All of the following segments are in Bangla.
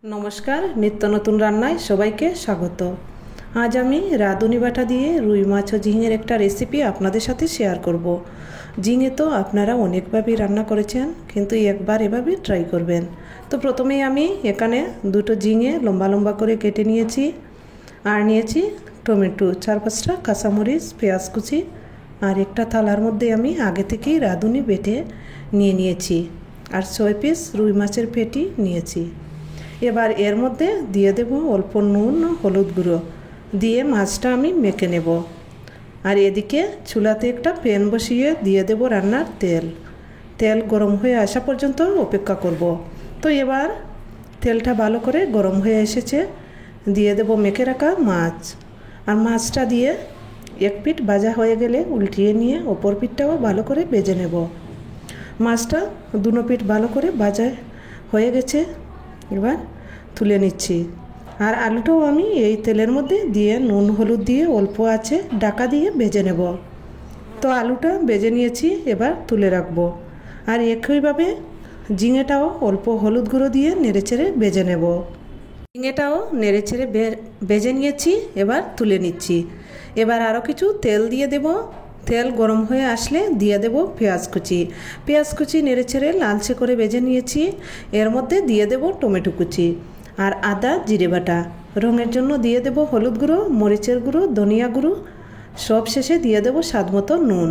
नमस्कार नित्य नतून रान्नाय सबाइके स्वागत। आज आमी राधुनी बाटा दिए रुई माछ और झिंगेर एक रेसिपि आपनादेर साथे शेयर करब। झिंगे तो आपनारा अनेकभाबेई रान्ना करेछेन किन्तु एकबार एभाबे ट्राई करबेन। तो प्रथमेई आमी एखाने दुटो झिंगे लम्बा लम्बा करे केटे निয়েছি আর নিয়েছি टमेटो, 4-5টা কাঁচামরিচ, पेঁয়াज कुचि और एक थालार मध्य आमी आगे থেকেই राधुनी बेटे নিয়েছি और 6 পিস रुई माछेर पेटी নিয়েছি। এবার এর মধ্যে দিয়ে দেব অল্প নুন ও হলুদ গুঁড়ো দিয়ে মাছটা আমি মেখে নেব। আর এদিকে চুলাতে একটা প্যান বসিয়ে দিয়ে দেব রান্নার তেল। তেল গরম হয়ে আসা পর্যন্ত অপেক্ষা করব। তো এবার তেলটা ভালো করে গরম হয়ে এসেছে, দিয়ে দেব মেখে রাখা মাছ। আর মাছটা দিয়ে এক পিঠ ভাজা হয়ে গেলে উল্টিয়ে নিয়ে অপর পিঠটাও ভালো করে ভেজে নেব। মাছটা দুনো পিঠ ভালো করে ভাজা হয়ে গেছে, এবার তুলে নিচ্ছি। আর আলুটাও আমি এই তেলের মধ্যে দিয়ে নুন হলুদ দিয়ে অল্প আছে ঢাকা দিয়ে ভেজে নেব। তো আলুটা ভেজে নিয়েছি, এবার তুলে রাখবো। আর একইভাবে ঝিঙেটাও অল্প হলুদ গুঁড়ো দিয়ে নেড়েচেড়ে ভেজে নেব। ঝিঙেটাও নেড়েচেড়ে ভেজে নিয়েছি, এবার তুলে নিচ্ছি। এবার আরও কিছু তেল দিয়ে দেব। তেল গরম হয়ে আসলে দিয়ে দেব পেঁয়াজ কুচি। পেঁয়াজ কুচি নেড়েচেড়ে লালচে করে ভেজে নিয়েছি। এর মধ্যে দিয়ে দেব টমেটো কুচি আর আদা জিরে বাটা। রঙের জন্য দিয়ে দেব হলুদ গুঁড়ো, মরিচের গুঁড়ো, ধনিয়া গুঁড়ো, সব শেষে দিয়ে দেব স্বাদমতো নুন।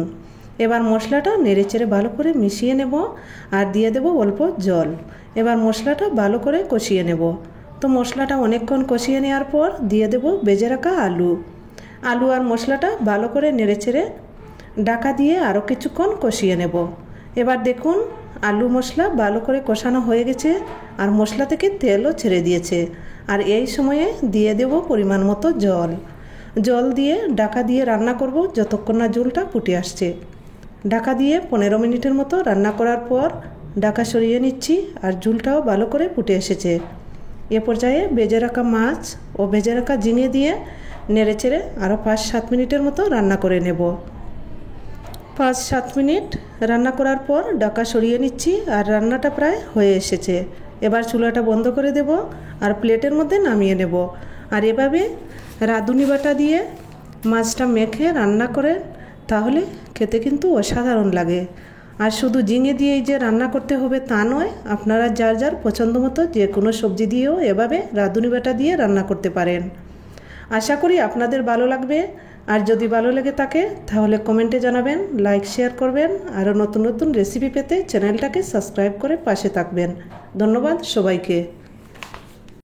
এবার মশলাটা নেড়েচেড়ে ভালো করে মিশিয়ে নেব আর দিয়ে দেব অল্প জল। এবার মশলাটা ভালো করে কষিয়ে নেব। তো মশলাটা অনেকক্ষণ কষিয়ে নেওয়ার পর দিয়ে দেব ভেজে রাখা আলু। আলু আর মশলাটা ভালো করে নেড়েচেড়ে ঢাকা দিয়ে আরও কিছুক্ষণ কষিয়ে নেব। এবার দেখুন আলু মশলা ভালো করে কষানো হয়ে গেছে আর মশলা থেকে তেলও ছেড়ে দিয়েছে। আর এই সময়ে দিয়ে দেব পরিমাণ মতো জল। জল দিয়ে ঢাকা দিয়ে রান্না করব যতক্ষণ না ঝোলটা ফুটে আসছে। ঢাকা দিয়ে 15 মিনিটের মতো রান্না করার পর ঢাকা সরিয়ে নিচ্ছি আর ঝোলটাও ভালো করে ফুটে এসেছে। এ পর্যায়ে ভেজে রাখা মাছ ও ভেজে রাখা ঝিঙে দিয়ে নেড়েচেড়ে আরও 5-7 মিনিটের মতো রান্না করে নেব। 5-7 মিনিট রান্না করার পর ঢাকা সরিয়ে নিচ্ছি আর রান্নাটা প্রায় হয়ে এসেছে। এবার চুলাটা বন্ধ করে দেব আর প্লেটের মধ্যে নামিয়ে নেব। আর এভাবে রাঁধুনি বাটা দিয়ে মাছটা মেখে রান্না করে তাহলে খেতে কিন্তু অসাধারণ লাগে। আর শুধু ঝিঙে দিয়েই যে রান্না করতে হবে তা নয়, আপনারা যার যার পছন্দ মতো যে কোনো সবজি দিয়েও এভাবে রাঁধুনি বাটা দিয়ে রান্না করতে পারেন। আশা করি আপনাদের ভালো লাগবে। আর যদি ভালো লেগে থাকে তাহলে কমেন্টে জানাবেন, লাইক শেয়ার করবেন। আরও নতুন নতুন রেসিপি পেতে চ্যানেলটাকে সাবস্ক্রাইব করে পাশে থাকবেন। ধন্যবাদ সবাইকে।